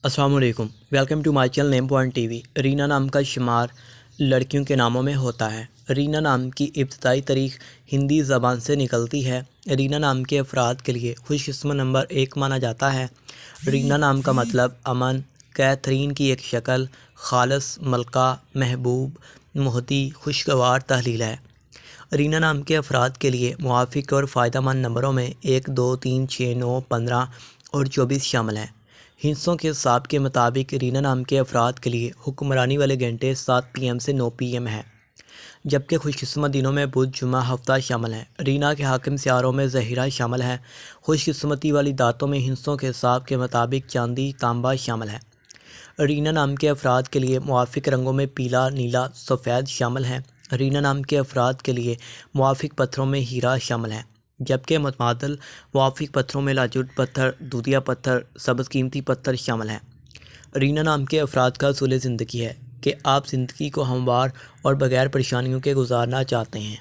السلام علیکم، welcome to my channel name point TV. رینا نام کا شمار لڑکیوں کے ناموں میں ہوتا ہے۔ رینا نام کی ابتدائی تاریخ ہندی زبان سے نکلتی ہے۔ رینا نام کے افراد کے لیے خوش قسمت نمبر 1 مانا جاتا ہے۔ رینا نام کا مطلب امن، کیتھرین کی ایک شکل، خالص، ملکہ، محبوب، مہدی، خوشگوار تحلیل ہے۔ رینا نام کے افراد کے لیے موافق اور فائدہ مند نمبروں میں 1، 2، 3، 6، 9، 15 اور 24 شامل ہیں۔ ہندسوں کے حساب کے مطابق رینا نام کے افراد کے لیے حکمرانی والے گھنٹے 7 PM سے 9 PM ہیں، جبکہ خوش قسمت دنوں میں بدھ، جمعہ، ہفتہ شامل ہیں۔ رینا کے حاکم سیاروں میں زہرہ شامل ہے۔ خوش قسمتی والی دھاتوں میں ہندسوں کے حساب کے مطابق چاندی، تانبا شامل ہے۔ رینا نام کے افراد کے لیے موافق رنگوں میں پیلا، نیلا، سفید شامل ہیں۔ رینا نام کے افراد کے لیے موافق پتھروں میں ہیرا شامل ہے، جبکہ متبادل موافق پتھروں میں لاجورڈ پتھر، دودھیا پتھر، سبز قیمتی پتھر شامل ہیں۔ رینا نام کے افراد کا اصول زندگی ہے کہ آپ زندگی کو ہموار اور بغیر پریشانیوں کے گزارنا چاہتے ہیں۔